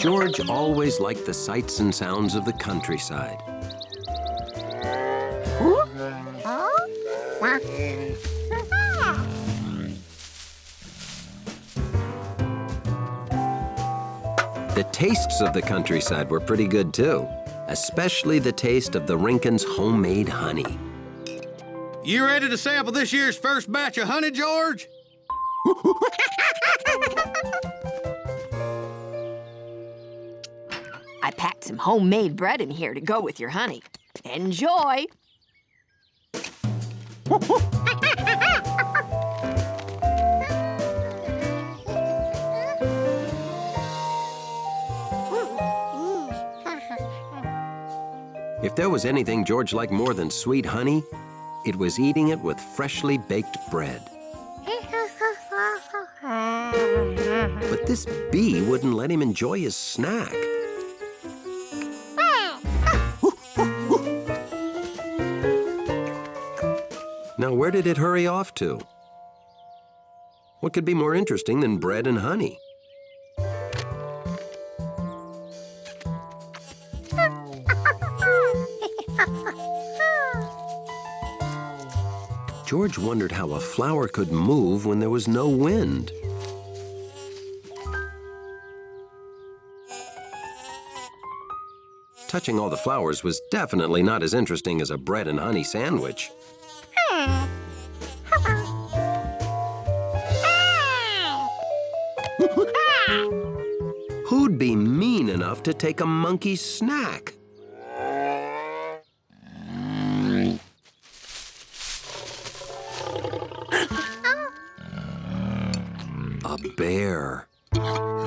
George always liked the sights and sounds of the countryside. The tastes of the countryside were pretty good too, especially the taste of the Rinkins' homemade honey. You ready to sample this year's first batch of honey, George? I packed some homemade bread in here to go with your honey. Enjoy! If there was anything George liked more than sweet honey, it was eating it with freshly baked bread. But this bee wouldn't let him enjoy his snack. Now, where did it hurry off to? What could be more interesting than bread and honey? George wondered how a flower could move when there was no wind. Touching all the flowers was definitely not as interesting as a bread and honey sandwich. Who'd be mean enough to take a monkey's snack? A bear.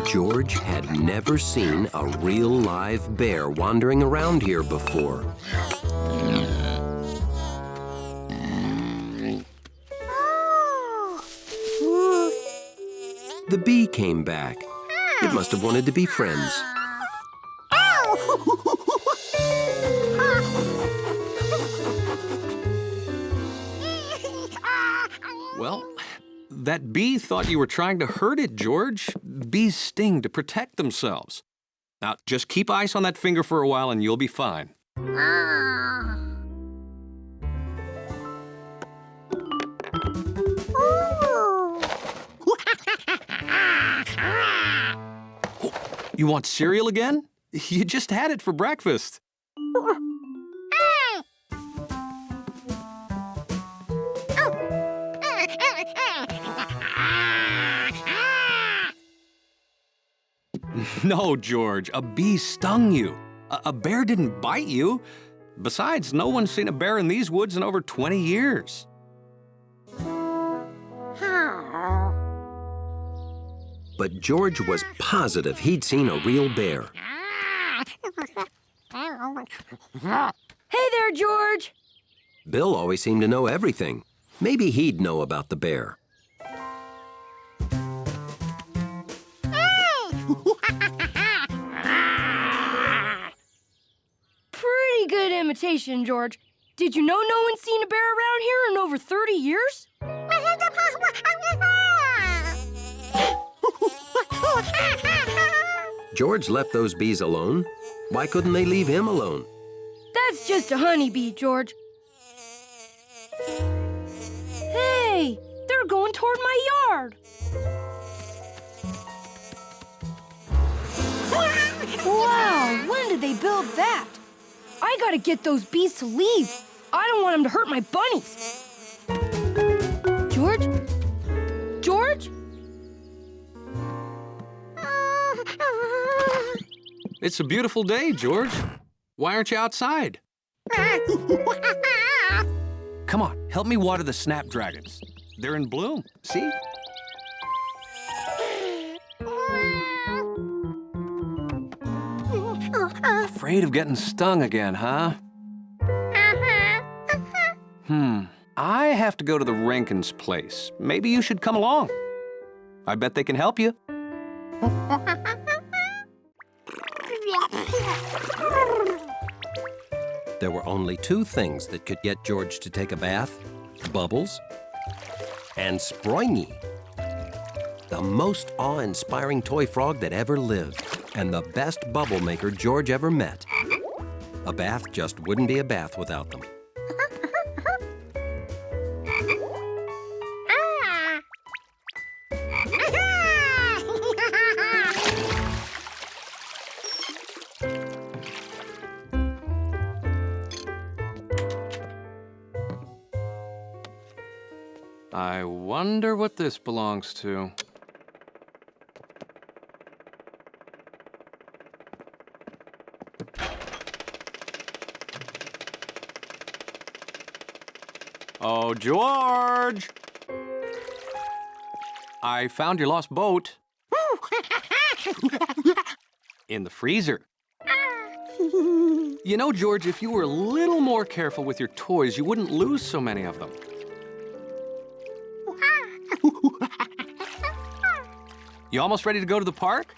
George had never seen a real live bear wandering around here before. The bee came back. It must have wanted to be friends. Well, that bee thought you were trying to hurt it, George. Bees sting to protect themselves. Now, just keep ice on that finger for a while and you'll be fine. You want cereal again? You just had it for breakfast. No, George, a bee stung you. A bear didn't bite you. Besides, no one's seen a bear in these woods in over 20 years. But George was positive he'd seen a real bear. Hey there, George! Bill always seemed to know everything. Maybe he'd know about the bear. Pretty good imitation, George. Did you know no one's seen a bear around here in over 30 years? George left those bees alone. Why couldn't they leave him alone? That's just a honeybee, George. Hey, they're going toward my yard. Wow, when did they build that? I gotta get those bees to leave. I don't want them to hurt my bunnies. George? George? It's a beautiful day, George. Why aren't you outside? Come on, help me water the snapdragons. They're in bloom, see? Afraid of getting stung again, huh? I have to go to the Rankins' place. Maybe you should come along. I bet they can help you. There were only two things that could get George to take a bath: Bubbles and Spry, the most awe-inspiring toy frog that ever lived. and the best bubble maker George ever met. A bath just wouldn't be a bath without them. I wonder what this belongs to. Oh, George! I found your lost boat. In the freezer. You know, George, if you were a little more careful with your toys, you wouldn't lose so many of them. You almost ready to go to the park?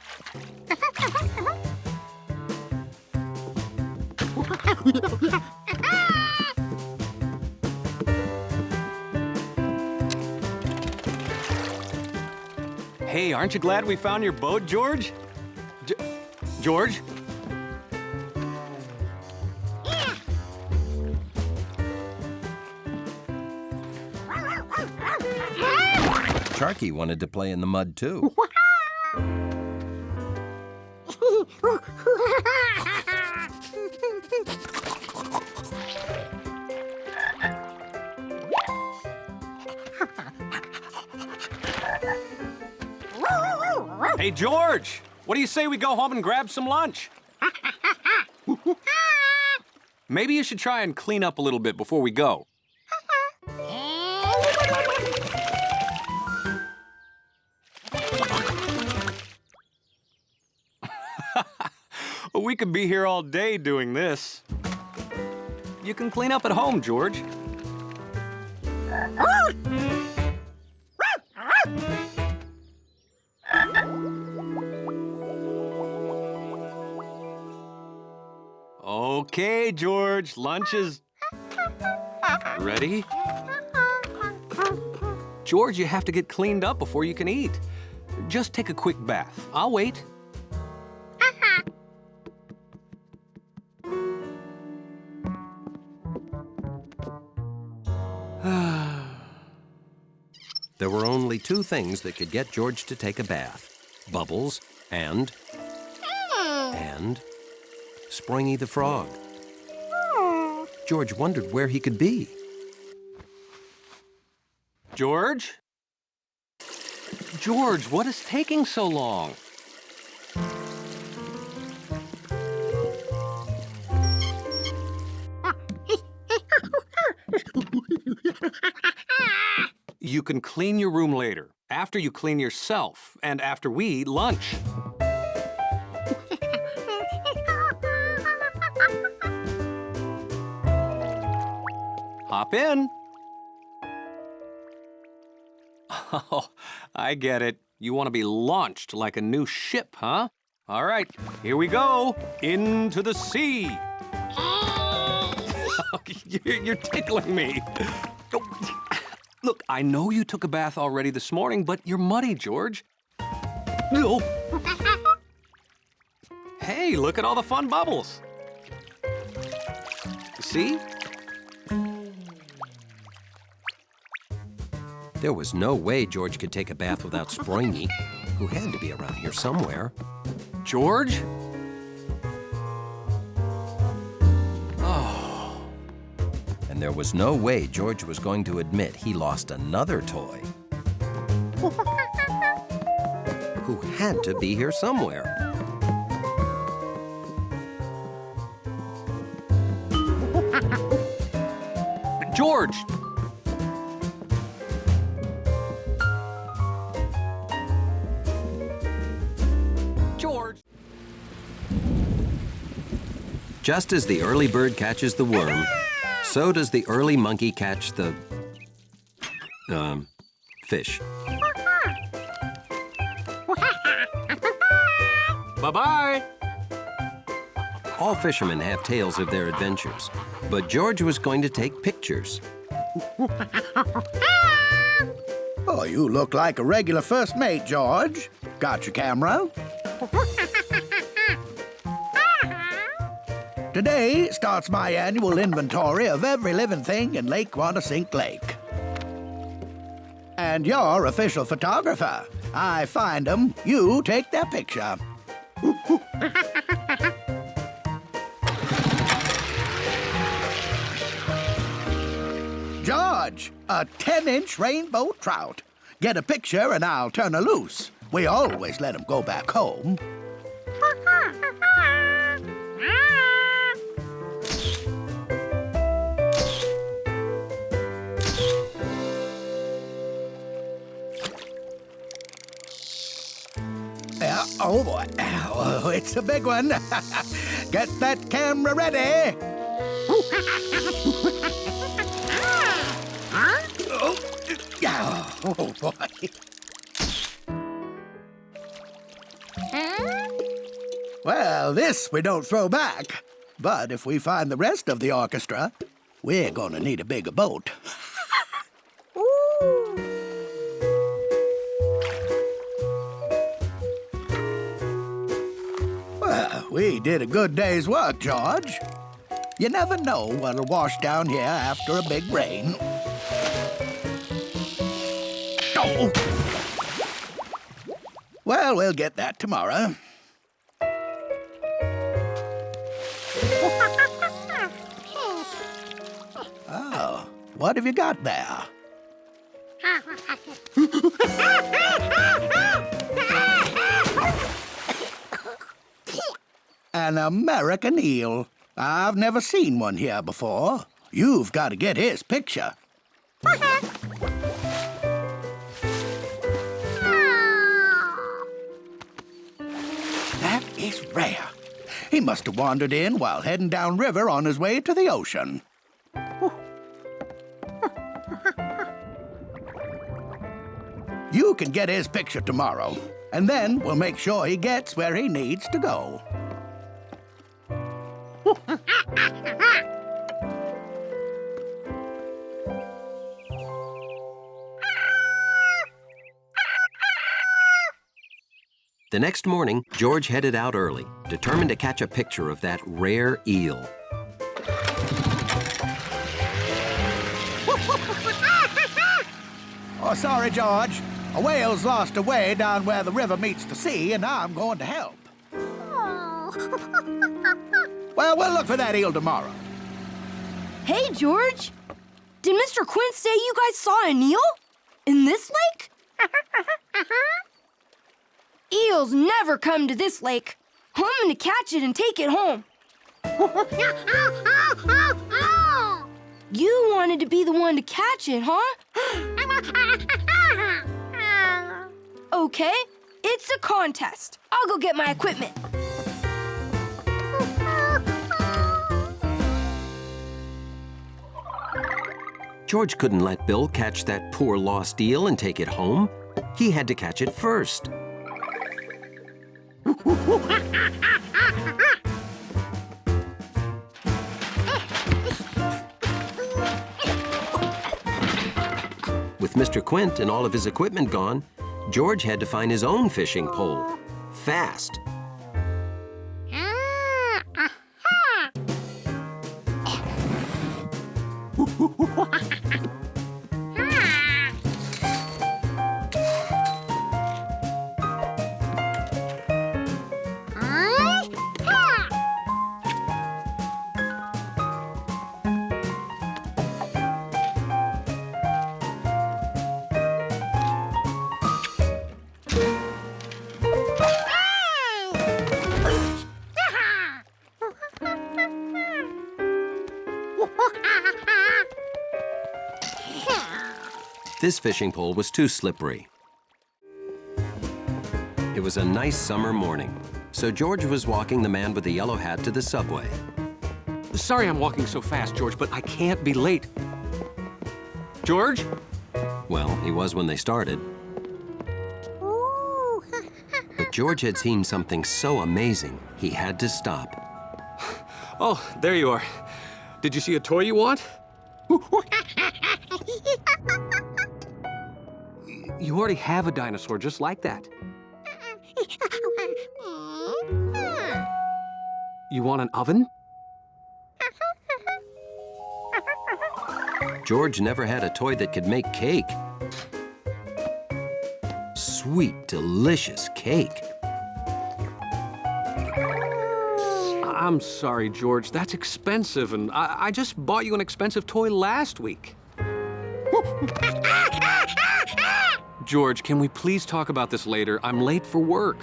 Hey, aren't you glad we found your boat, George? George? Sharky wanted to play in the mud, too. Hey, George! What do you say we go home and grab some lunch? Maybe you should try and clean up a little bit before we go. We could be here all day doing this. You can clean up at home, George. Okay, George, lunch is ready. George, you have to get cleaned up before you can eat. Just take a quick bath. I'll wait. There were only two things that could get George to take a bath. Bubbles and Springy the frog. George wondered where he could be. George? George, what is taking so long? You can clean your room later, after you clean yourself, and after we eat lunch. Hop in. Oh, I get it. You want to be launched like a new ship, huh? All right, here we go. Into the sea. You're tickling me. Look, I know you took a bath already this morning, but you're muddy, George. No. Hey, look at all the fun bubbles. See? There was no way George could take a bath without Springy, who had to be around here somewhere. George? And there was no way George was going to admit he lost another toy. Who had to be here somewhere. George! George! Just as the early bird catches the worm, so does the early monkey catch the, fish. Bye-bye! All fishermen have tales of their adventures, but George was going to take pictures. Oh, you look like a regular first mate, George. Got your camera? Today starts my annual inventory of every living thing in Lake Wanasink Lake. And your official photographer. I find them, you take their picture. George, a 10-inch rainbow trout. Get a picture and I'll turn her loose. We always let him go back home. Oh, boy. Oh, it's a big one. Get that camera ready. Oh, boy. Well, this we don't throw back. But if we find the rest of the orchestra, we're gonna need a bigger boat. Well, we did a good day's work, George. You never know what'll wash down here after a big rain. Oh! Well, we'll get that tomorrow. Oh, what have you got there? An American eel. I've never seen one here before. You've got to get his picture. That is rare. He must have wandered in while heading downriver on his way to the ocean. You can get his picture tomorrow, and then we'll make sure he gets where he needs to go. The next morning, George headed out early, determined to catch a picture of that rare eel. Oh, sorry, George. A whale's lost her way down where the river meets the sea, and I'm going to help. Well, we'll look for that eel tomorrow. Hey, George. Did Mr. Quint say you guys saw an eel? In this lake? Eels never come to this lake. I'm gonna catch it and take it home. You wanted to be the one to catch it, huh? Okay, it's a contest. I'll go get my equipment. George couldn't let Bill catch that poor lost eel and take it home. He had to catch it first. With Mr. Quint and all of his equipment gone, George had to find his own fishing pole. Fast. This fishing pole was too slippery. It was a nice summer morning, so George was walking the man with the yellow hat to the subway. Sorry I'm walking so fast, George, but I can't be late. George? Well, he was when they started. But George had seen something so amazing, he had to stop. Oh, there you are. Did you see a toy you want? You already have a dinosaur just like that. You want an oven? George never had a toy that could make cake. Sweet, delicious cake. I'm sorry, George. That's expensive, and I just bought you an expensive toy last week. George, can we please talk about this later? I'm late for work.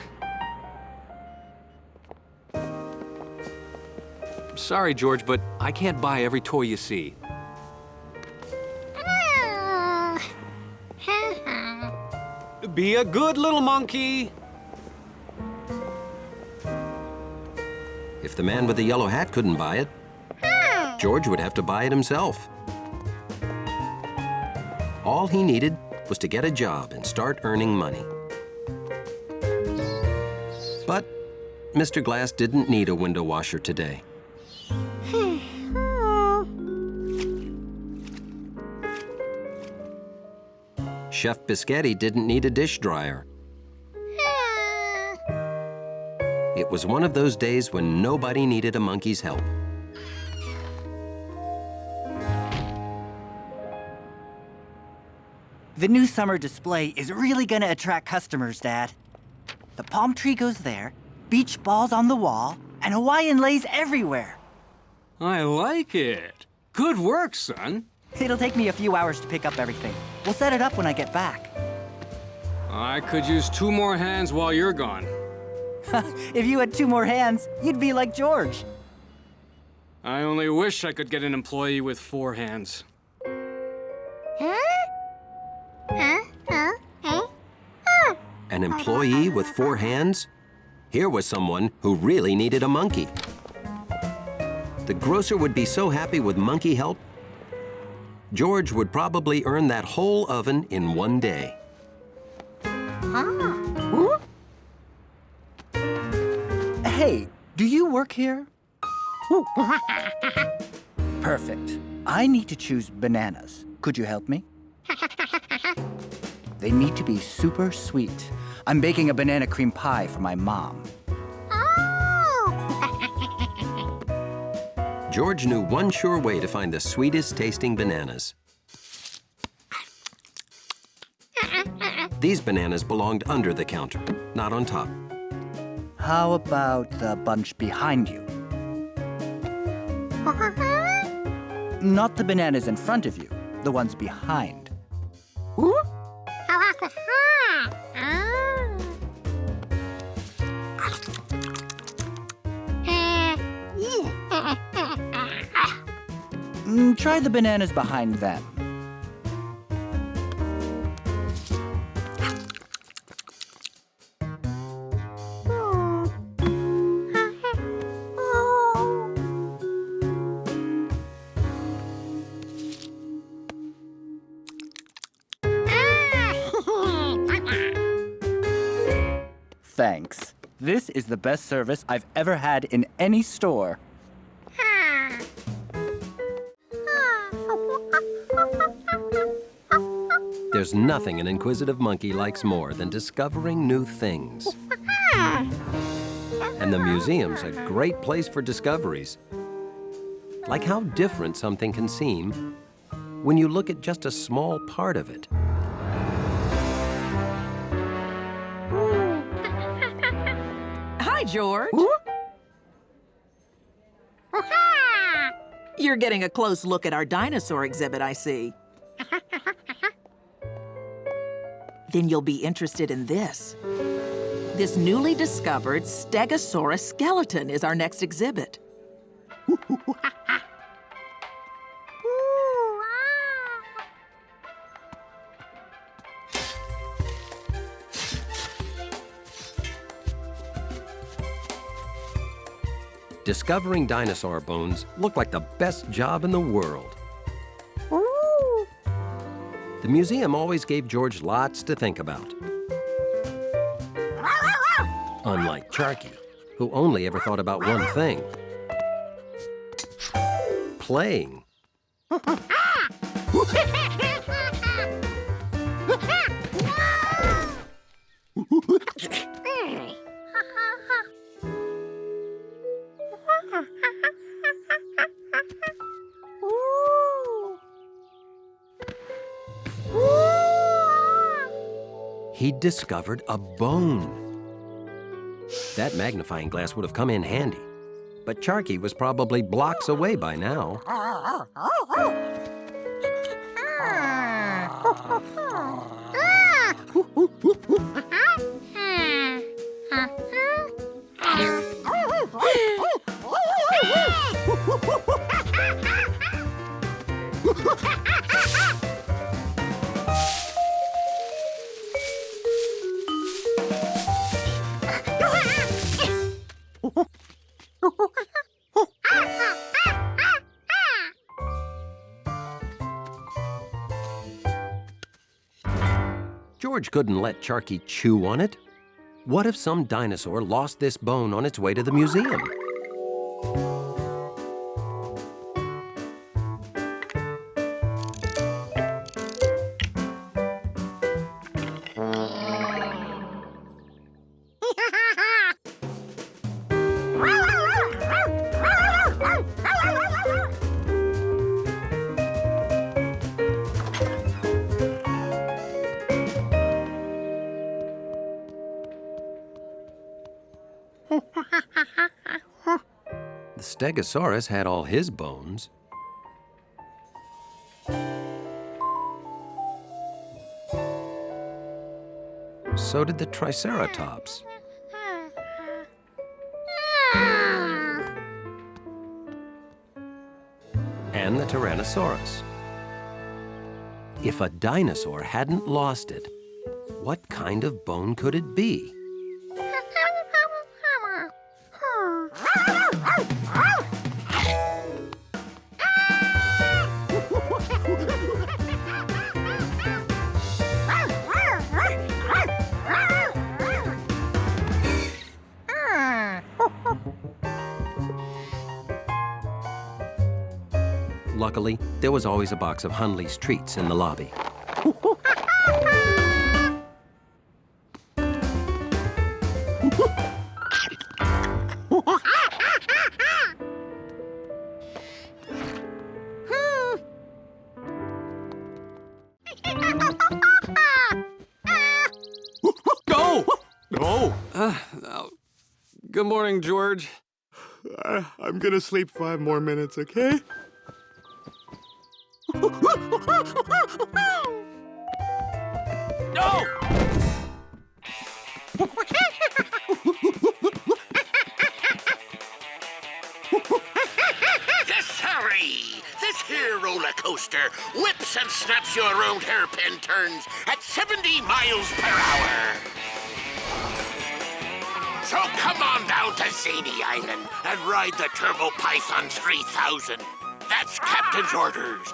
Sorry, George, but I can't buy every toy you see. Be a good little monkey. If the man with the yellow hat couldn't buy it, George would have to buy it himself. All he needed was to get a job and start earning money. But Mr. Glass didn't need a window washer today. Chef Biscotti didn't need a dish dryer. It was one of those days when nobody needed a monkey's help. The new summer display is really gonna attract customers, Dad. The palm tree goes there, beach balls on the wall, and Hawaiian lays everywhere. I like it. Good work, son. It'll take me a few hours to pick up everything. We'll set it up when I get back. I could use 2 more hands while you're gone. If you had 2 more hands, you'd be like George. I only wish I could get an employee with 4 hands. An employee with 4 hands? Here was someone who really needed a monkey. The grocer would be so happy with monkey help. George would probably earn that whole oven in one day. Hey, do you work here? Perfect. I need to choose bananas. Could you help me? They need to be super sweet. I'm baking a banana cream pie for my mom. George knew one sure way to find the sweetest tasting bananas. These bananas belonged under the counter, not on top. How about the bunch behind you? Not the bananas in front of you, the ones behind. Try the bananas behind them. Thanks. This is the best service I've ever had in any store. There's nothing an inquisitive monkey likes more than discovering new things. And the museum's a great place for discoveries. Like how different something can seem when you look at just a small part of it. Hi, George. You're getting a close look at our dinosaur exhibit, I see. Then you'll be interested in this. This newly discovered Stegosaurus skeleton is our next exhibit. Discovering dinosaur bones looked like the best job in the world. The museum always gave George lots to think about. Unlike Charky, who only ever thought about one thing: playing. He'd discovered a bone. That magnifying glass would have come in handy. But Charky was probably blocks away by now. George couldn't let Charky chew on it. What if some dinosaur lost this bone on its way to the museum? The Stegosaurus had all his bones. So did the Triceratops. And the Tyrannosaurus. If a dinosaur hadn't lost it, what kind of bone could it be? Luckily, there was always a box of Hunley's treats in the lobby. Go! Oh! Good morning, George. I'm gonna sleep 5 more minutes, okay? No! Yes, sorry. This here roller coaster whips and snaps you around hairpin turns at 70 miles per hour. So come on down to Zany Island and ride the Turbo Python 3000. That's Captain's orders.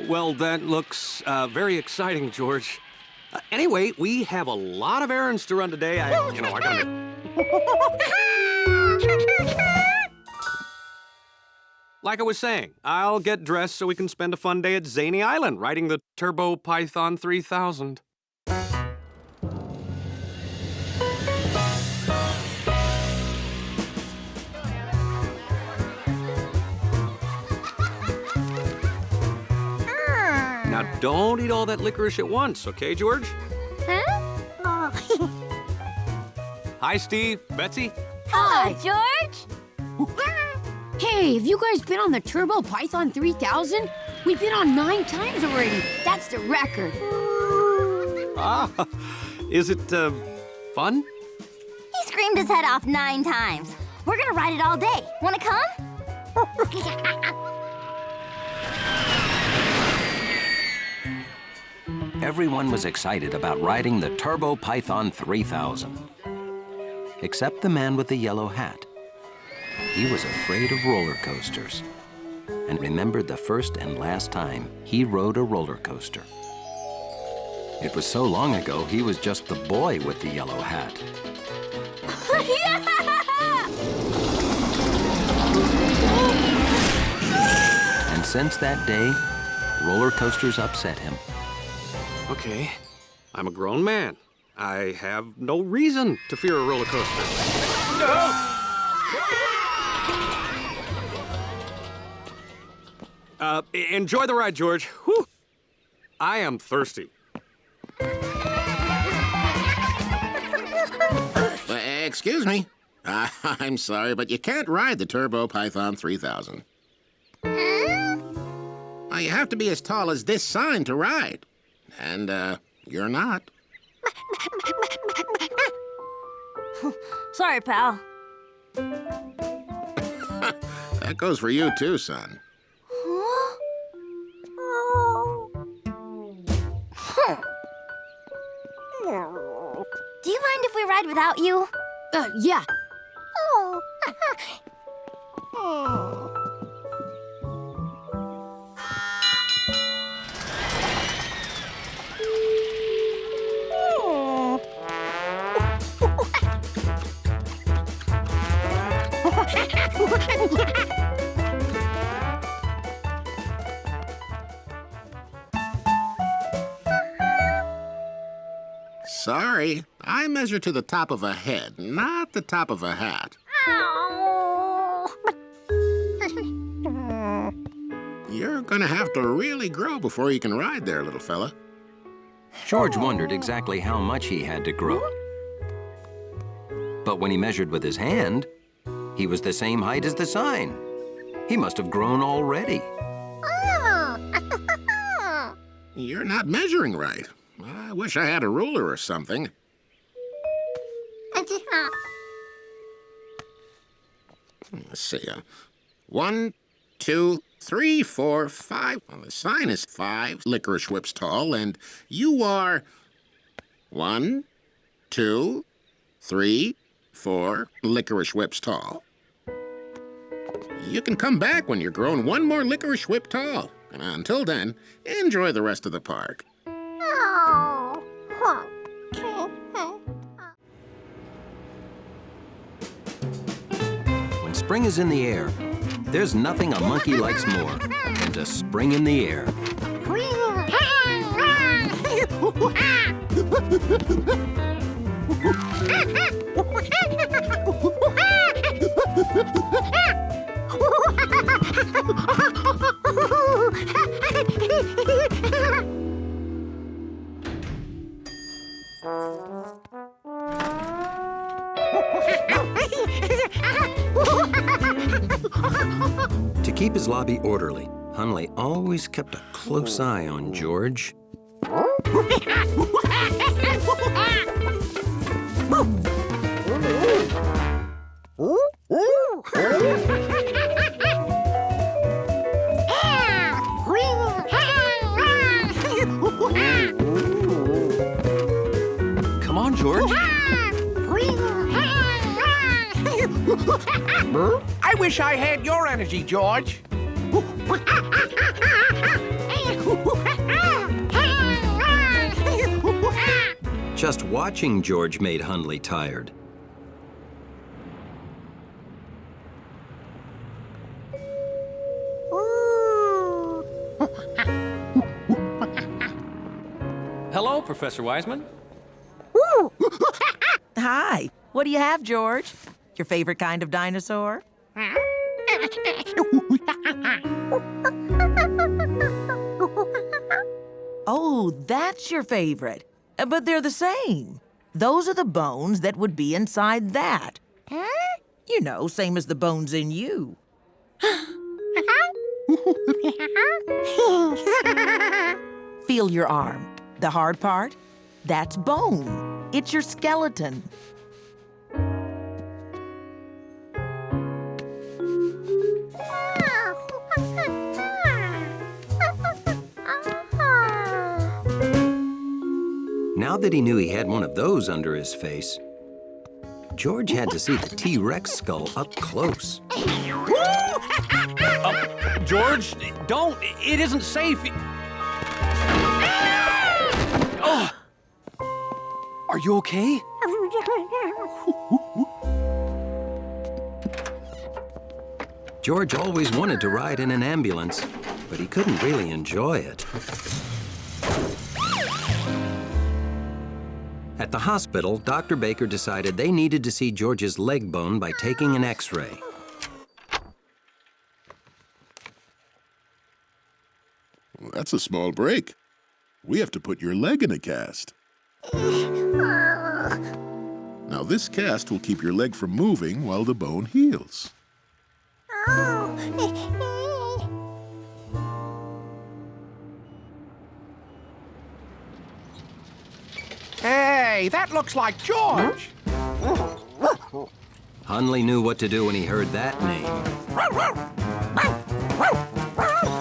Well, that looks very exciting, George. Anyway, we have a lot of errands to run today. I gotta... Like I was saying, I'll get dressed so we can spend a fun day at Zany Island riding the Turbo Python 3000. Now, don't eat all that licorice at once, okay, George? Huh? Hi, Steve. Betsy? Hello, George. Hey, have you guys been on the Turbo Python 3000? We've been on 9 times already. That's the record. Is it, fun? He screamed his head off 9 times. We're gonna ride it all day. Wanna come? Everyone was excited about riding the Turbo Python 3000. Except the man with the yellow hat. He was afraid of roller coasters and remembered the first and last time he rode a roller coaster. It was so long ago, he was just the boy with the yellow hat. And since that day, roller coasters upset him. Okay, I'm a grown man. I have no reason to fear a roller coaster. No! Enjoy the ride, George. Whew. I am thirsty. Excuse me. I'm sorry, but you can't ride the Turbo Python 3000. You have to be as tall as this sign to ride. And, you're not. Sorry, pal. That goes for you, too, son. Do you mind if we ride without you? Yeah. Oh. Sorry, I measure to the top of a head, not the top of a hat. You're gonna have to really grow before you can ride there, little fella. George wondered exactly how much he had to grow. But when he measured with his hand, he was the same height as the sign. He must have grown already. You're not measuring right. I wish I had a ruler or something. Let's see. 1, 2, 3, 4, 5. Well, the sign is 5 licorice whips tall, and you are 1, 2, 3, 4 licorice whips tall. You can come back when you're grown one more licorice whip tall. And until then, enjoy the rest of the park. When spring is in the air, there's nothing a monkey likes more than to spring in the air. To keep his lobby orderly, Hunley always kept a close eye on George. Come on, George. I wish I had your energy, George. Just watching George made Hunley tired. Hello, Professor Wiseman. Hi. What do you have, George? Your favorite kind of dinosaur? Oh, that's your favorite. But they're the same. Those are the bones that would be inside that. You know, same as the bones in you. Feel your arm. The hard part? That's bone. It's your skeleton. Now that he knew he had one of those under his face, George had to see the T-Rex skull up close. George, don't. It isn't safe. Oh. Are you okay? George always wanted to ride in an ambulance, but he couldn't really enjoy it. At the hospital, Dr. Baker decided they needed to see George's leg bone by taking an X-ray. Well, that's a small break. We have to put your leg in a cast. Now this cast will keep your leg from moving while the bone heals. Hey, that looks like George. Hunley knew what to do when he heard that name.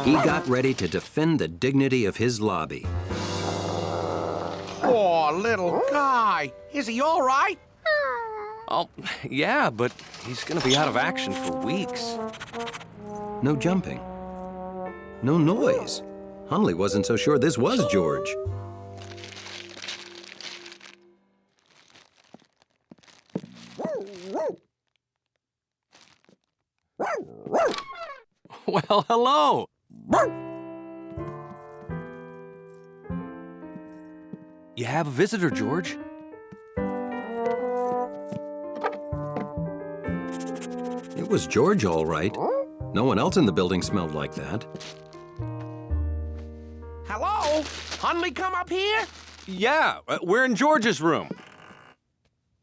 He got ready to defend the dignity of his lobby. Poor little guy. Is he all right? Oh, yeah, but he's gonna be out of action for weeks. No jumping. No noise. Hunley wasn't so sure this was George. Well, hello. You have a visitor, George. It was George, all right. No one else in the building smelled like that. Hello? Hunley come up here? Yeah, we're in George's room.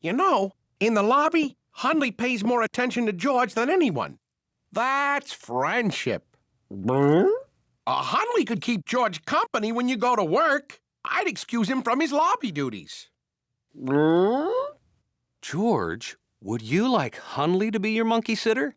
You know, in the lobby, Hunley pays more attention to George than anyone. That's friendship. Hunley could keep George company when you go to work. I'd excuse him from his lobby duties. George, would you like Hunley to be your monkey sitter?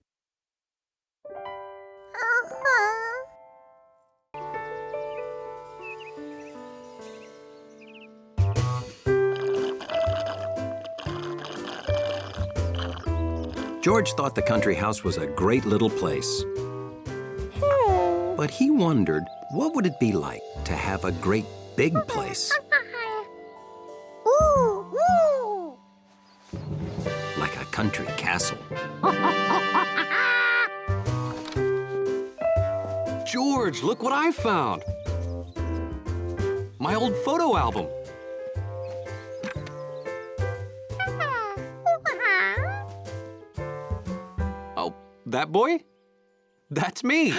George thought the country house was a great little place. But he wondered, what would it be like to have a great big place? Like a country castle. George, look what I found. My old photo album. Oh, that boy? That's me.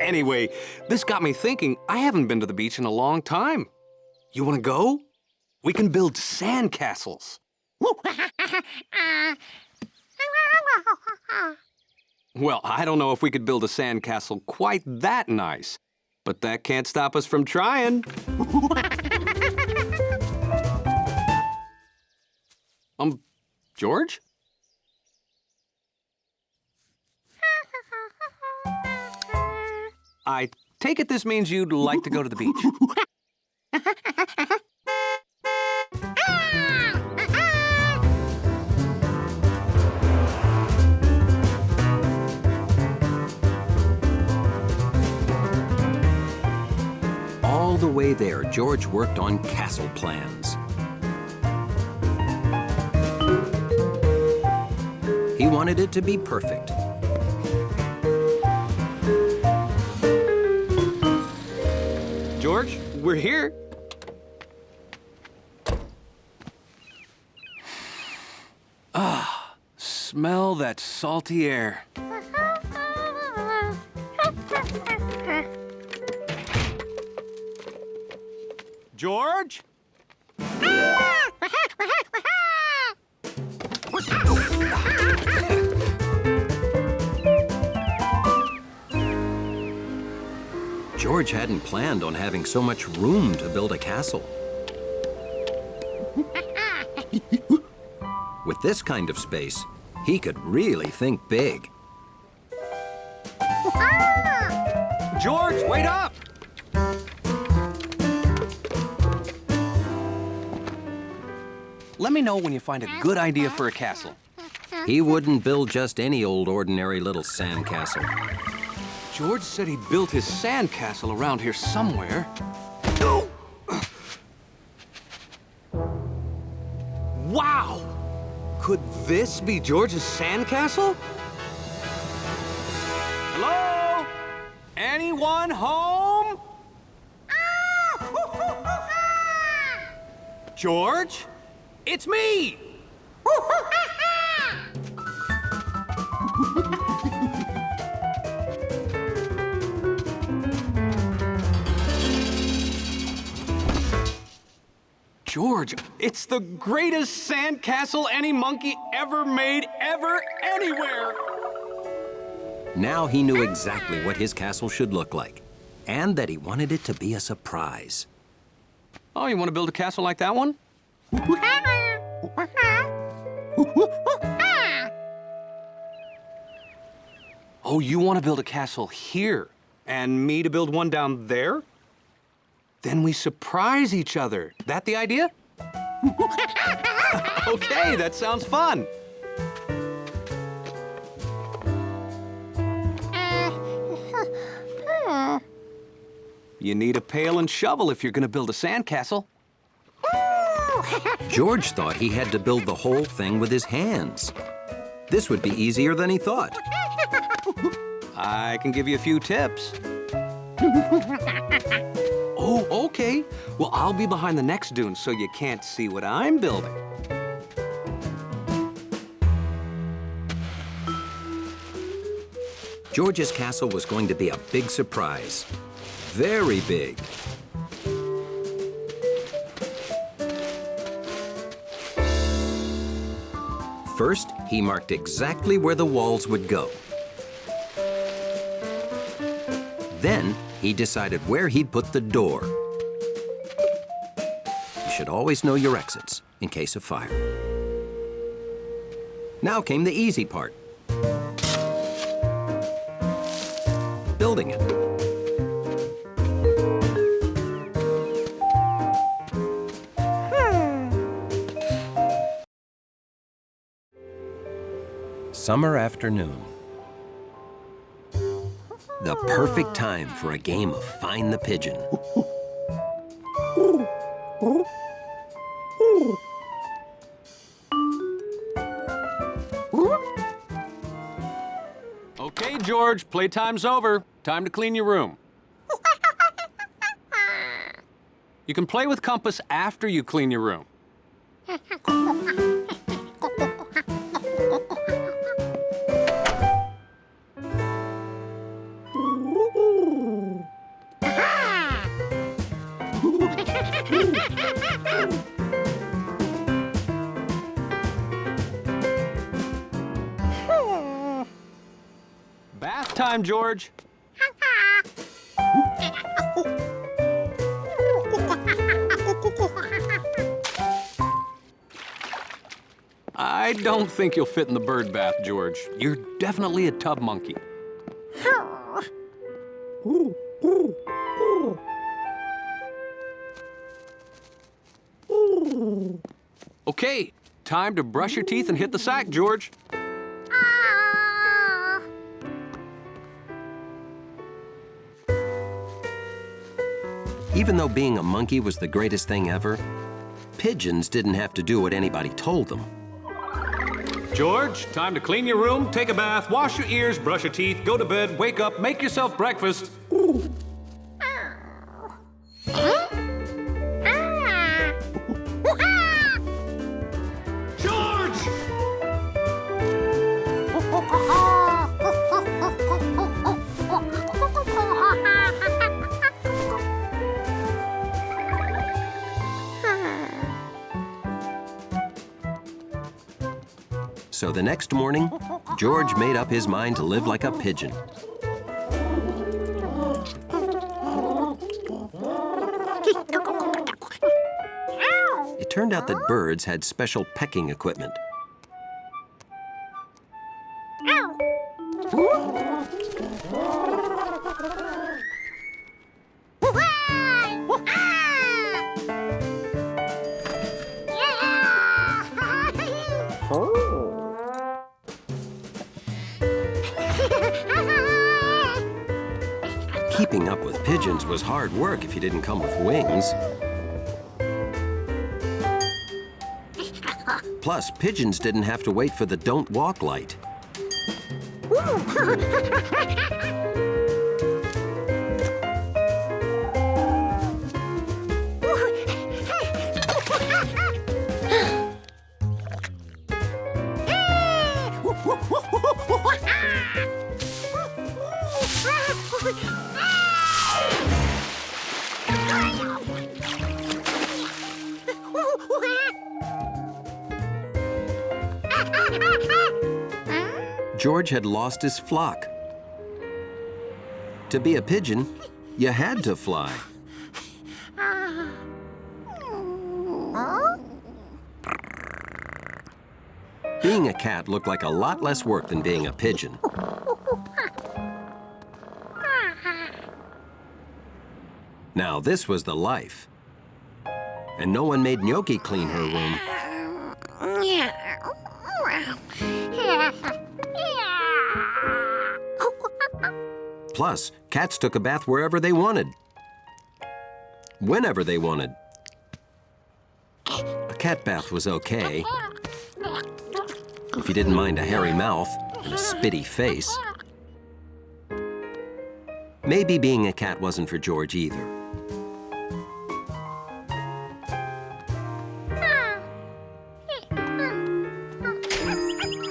Anyway, this got me thinking, I haven't been to the beach in a long time. You want to go? We can build sandcastles. Well, I don't know if we could build a sandcastle quite that nice, but that can't stop us from trying. George? I take it this means you'd like to go to the beach. All the way there, George worked on castle plans. He wanted it to be perfect. George, we're here. Ah, smell that salty air. George? George hadn't planned on having so much room to build a castle. With this kind of space, he could really think big. George, wait up! Let me know when you find a good idea for a castle. He wouldn't build just any old ordinary little sandcastle. George said he built his sandcastle around here somewhere. Wow! Could this be George's sandcastle? Hello? Anyone home? George? It's me! George, it's the greatest sandcastle any monkey ever made, ever, anywhere! Now he knew exactly what his castle should look like, and that he wanted it to be a surprise. Oh, you want to build a castle like that one? Oh, you want to build a castle here, and me to build one down there? Then we surprise each other. That the idea? Okay, that sounds fun. You need a pail and shovel if you're going to build a sandcastle. George thought he had to build the whole thing with his hands. This would be easier than he thought. I can give you a few tips. Oh, okay. Well, I'll be behind the next dune so you can't see what I'm building. George's castle was going to be a big surprise. Very big. First, he marked exactly where the walls would go. Then, he decided where he'd put the door. You should always know your exits in case of fire. Now came the easy part. Building it. Summer afternoon. The perfect time for a game of Find the Pigeon. Okay, George, playtime's over. Time to clean your room. You can play with compass after you clean your room. Bath time, George. I don't think you'll fit in the bird bath, George. You're definitely a tub monkey. Okay, time to brush your teeth and hit the sack, George. Even though being a monkey was the greatest thing ever, pigeons didn't have to do what anybody told them. George, time to clean your room, take a bath, wash your ears, brush your teeth, go to bed, wake up, make yourself breakfast. So the next morning, George made up his mind to live like a pigeon. It turned out that birds had special pecking equipment. Keeping up with pigeons was hard work if you didn't come with wings. Plus, pigeons didn't have to wait for the don't walk light. George had lost his flock. To be a pigeon, you had to fly. Being a cat looked like a lot less work than being a pigeon. Now, this was the life. And no one made Gnocchi clean her room. Plus, cats took a bath wherever they wanted. Whenever they wanted. A cat bath was okay. If you didn't mind a hairy mouth and a spitty face. Maybe being a cat wasn't for George either.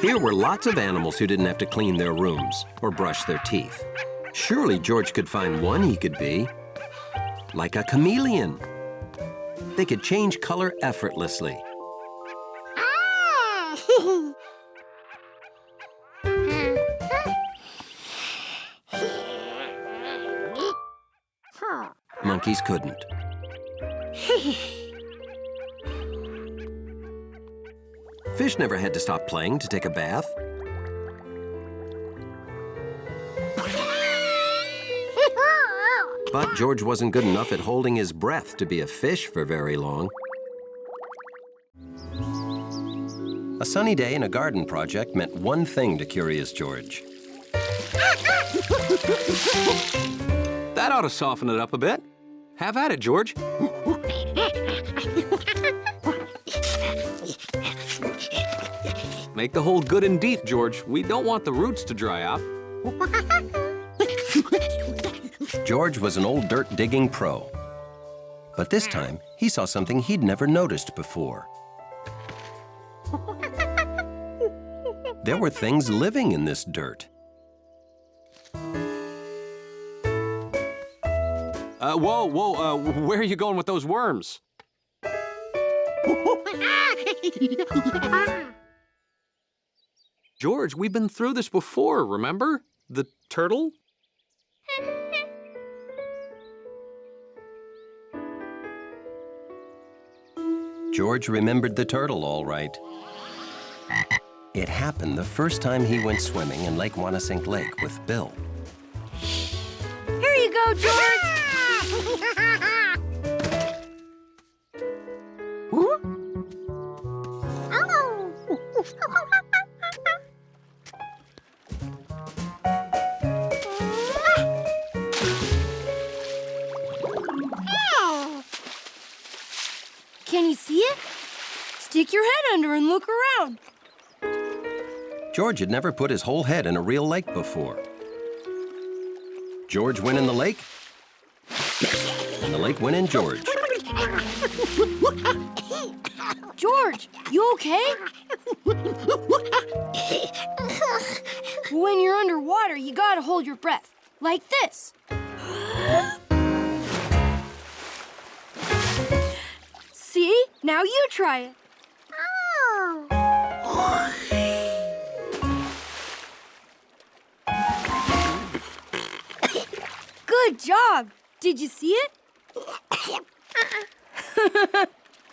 Here were lots of animals who didn't have to clean their rooms or brush their teeth. Surely George could find one he could be. Like a chameleon. They could change color effortlessly. Monkeys couldn't. Fish never had to stop playing to take a bath. But George wasn't good enough at holding his breath to be a fish for very long. A sunny day in a garden project meant one thing to Curious George. That ought to soften it up a bit. Have at it, George. Make the hole good and deep, George. We don't want the roots to dry out. George was an old dirt-digging pro. But this time, he saw something he'd never noticed before. There were things living in this dirt. Whoa, where are you going with those worms? George, we've been through this before, remember? The turtle? George remembered the turtle all right. It happened the first time he went swimming in Lake Wanasink Lake with Bill. Here you go, George! Can you see it? Stick your head under and look around. George had never put his whole head in a real lake before. George went in the lake, and the lake went in George. George, you okay? When you're underwater, you gotta hold your breath, like this. See? Now you try it. Good job. Did you see it?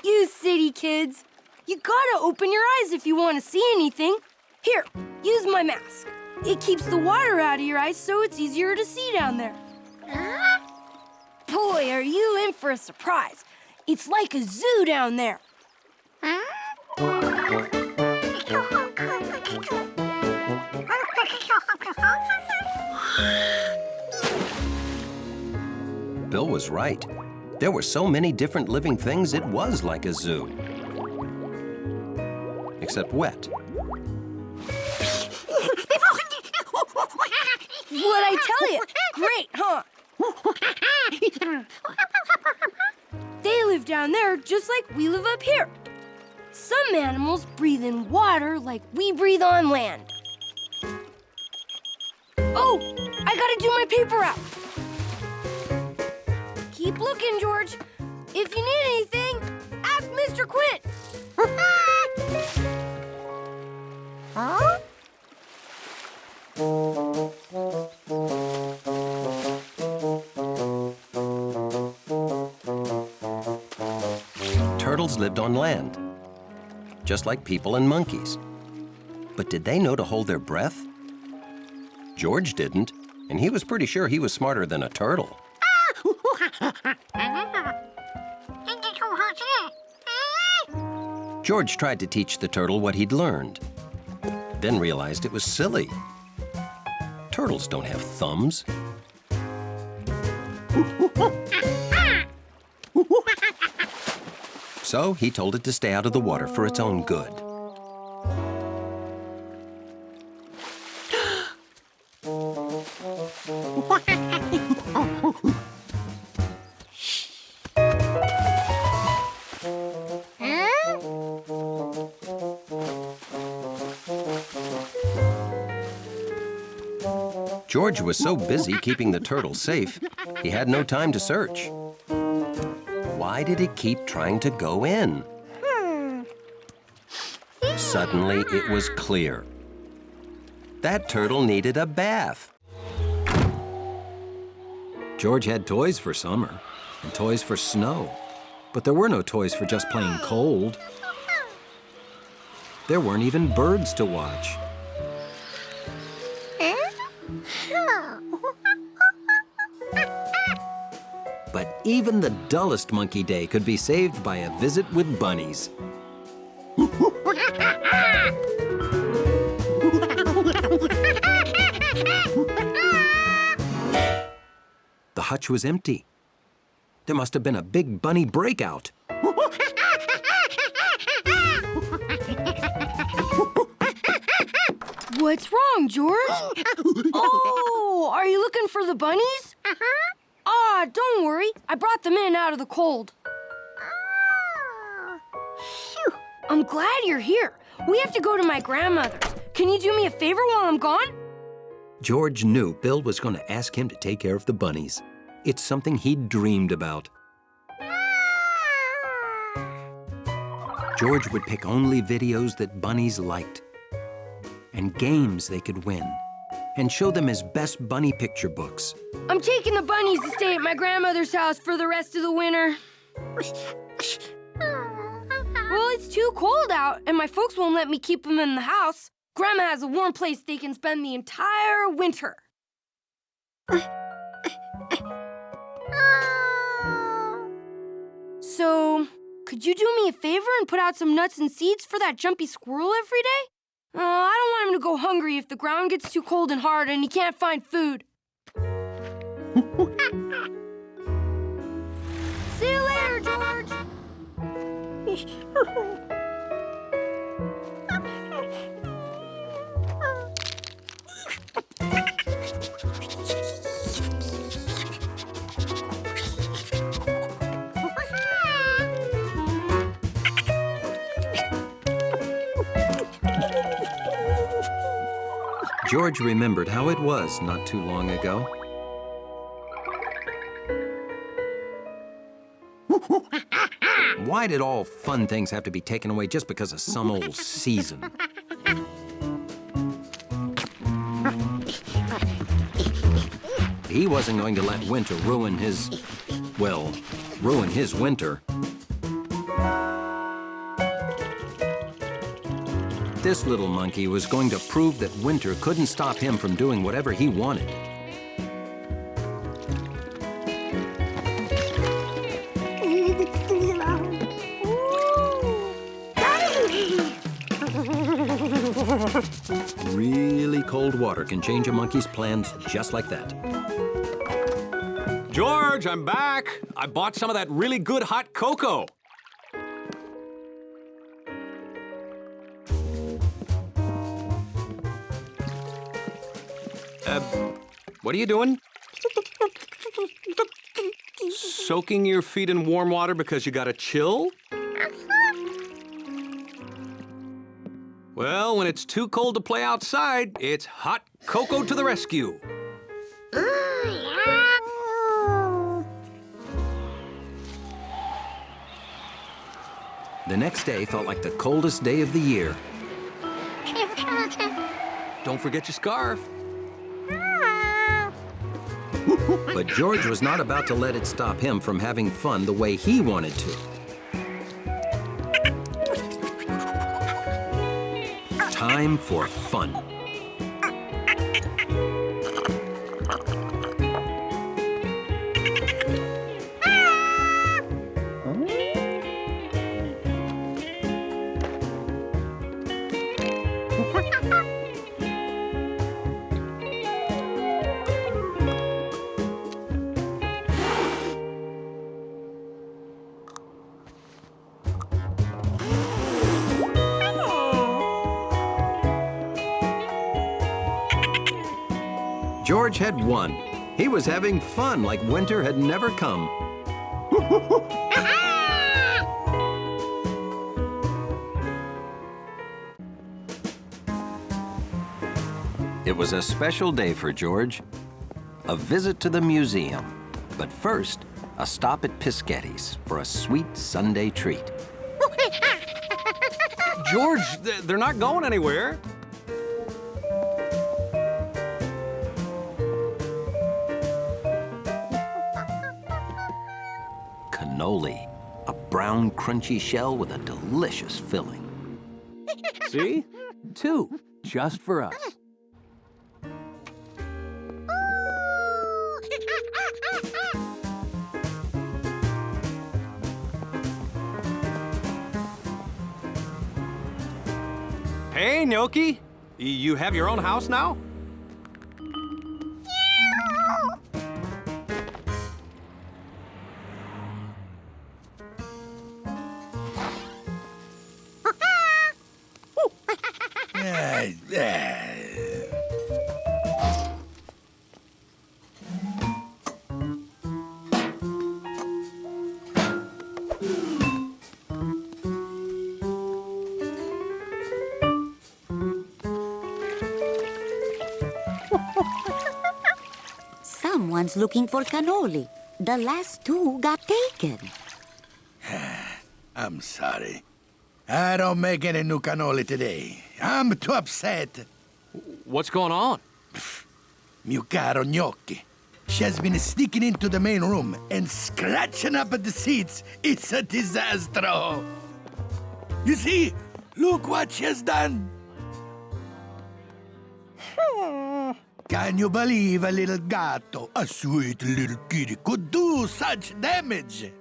You city kids. You gotta open your eyes if you want to see anything. Here, use my mask. It keeps the water out of your eyes so it's easier to see down there. Boy, are you in for a surprise. It's like a zoo down there. Bill was right. There were so many different living things, it was like a zoo. Except wet. What'd I tell you? Great, huh? They live down there just like we live up here. Some animals breathe in water like we breathe on land. Oh, I gotta do my paper route. Keep looking, George. If you need anything, ask Mr. Quint. turtles lived on land, just like people and monkeys. But did they know to hold their breath? George didn't, and he was pretty sure he was smarter than a turtle. George tried to teach the turtle what he'd learned, then realized it was silly. Turtles don't have thumbs. So he told it to stay out of the water for its own good. George was so busy keeping the turtle safe, he had no time to search. Why did it keep trying to go in? Suddenly, it was clear. That turtle needed a bath. George had toys for summer and toys for snow, but there were no toys for just plain cold. There weren't even birds to watch. But even the dullest monkey day could be saved by a visit with bunnies. The hutch was empty. There must have been a big bunny breakout. What's wrong, George? Oh, are you looking for the bunnies? Ah, don't worry. I brought them in out of the cold. Phew. I'm glad you're here. We have to go to my grandmother's. Can you do me a favor while I'm gone? George knew Bill was going to ask him to take care of the bunnies. It's something he'd dreamed about. George would pick only videos that bunnies liked, and games they could win, and show them his best bunny picture books. I'm taking the bunnies to stay at my grandmother's house for the rest of the winter. Well, it's too cold out, and my folks won't let me keep them in the house. Grandma has a warm place they can spend the entire winter. So, could you do me a favor and put out some nuts and seeds for that jumpy squirrel every day? I don't want him to go hungry if the ground gets too cold and hard and he can't find food. See you later, George. George remembered how it was not too long ago. Why did all fun things have to be taken away just because of some old season? He wasn't going to let winter ruin his winter. This little monkey was going to prove that winter couldn't stop him from doing whatever he wanted. Really cold water can change a monkey's plans just like that. George, I'm back. I bought some of that really good hot cocoa. What are you doing? Soaking your feet in warm water because you got a chill? Well, when it's too cold to play outside, it's hot cocoa to the rescue. The next day felt like the coldest day of the year. Don't forget your scarf. But George was not about to let it stop him from having fun the way he wanted to. time for fun. George had won. He was having fun like winter had never come. It was a special day for George. A visit to the museum. But first, a stop at Piscatty's for a sweet Sunday treat. George, they're not going anywhere. Cannoli, a brown, crunchy shell with a delicious filling. See? 2, just for us. Hey, Gnocchi. You have your own house now? Someone's looking for cannoli. The last 2 got taken. I'm sorry. I don't make any new cannoli today. I'm too upset. What's going on? Mio caro gnocchi. She has been sneaking into the main room and scratching up at the seats. It's a disaster. You see? Look what she has done. Can you believe a little gatto, a sweet little kitty, could do such damage?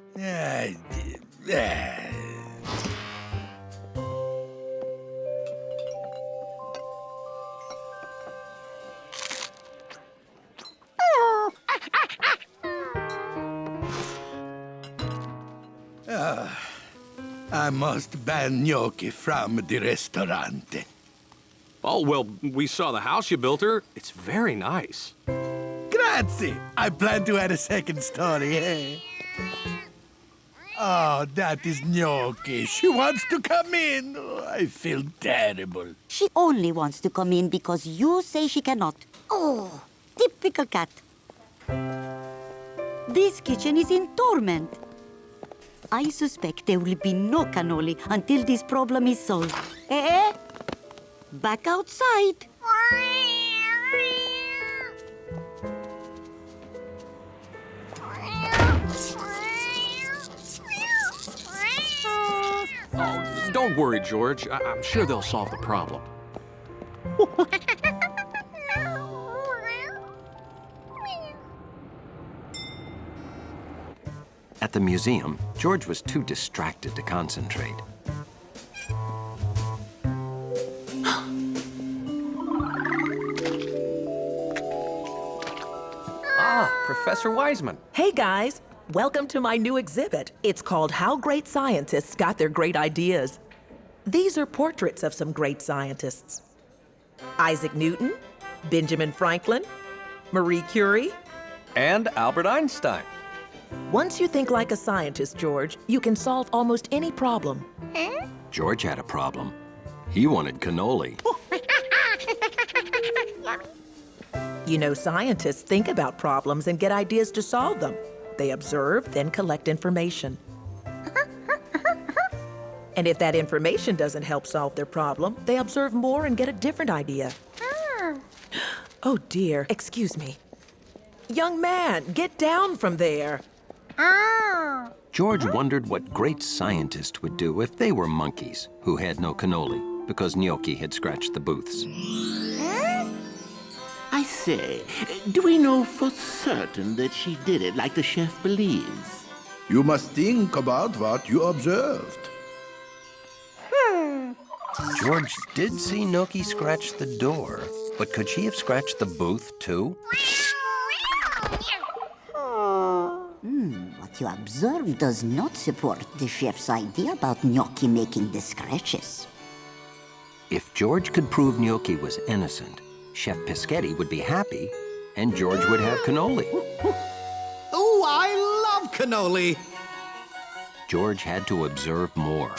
I must ban gnocchi from the restaurant. Oh, well, we saw the house you built her. It's very nice. Grazie. I plan to add a second story, eh? Oh, that is gnocchi. She wants to come in. Oh, I feel terrible. She only wants to come in because you say she cannot. Oh, typical cat. This kitchen is in torment. I suspect there will be no cannoli until this problem is solved. Eh? Back outside. Oh, don't worry, George. I'm sure they'll solve the problem. At the museum, George was too distracted to concentrate. Professor Wiseman. Hey, guys. Welcome to my new exhibit. It's called How Great Scientists Got Their Great Ideas. These are portraits of some great scientists. Isaac Newton, Benjamin Franklin, Marie Curie, and Albert Einstein. Once you think like a scientist, George, you can solve almost any problem. George had a problem. He wanted cannoli. You know, scientists think about problems and get ideas to solve them. They observe, then collect information. And if that information doesn't help solve their problem, they observe more and get a different idea. Oh dear, excuse me. Young man, get down from there. George wondered what great scientists would do if they were monkeys who had no cannoli. because Gnocchi had scratched the booths. I say, do we know for certain that she did it like the chef believes? You must think about what you observed. George did see Gnocchi scratch the door, but could she have scratched the booth, too? What you observed does not support the chef's idea about Gnocchi making the scratches. If George could prove Gnocchi was innocent, Chef Pischetti would be happy, and George would have cannoli. Oh, I love cannoli! George had to observe more.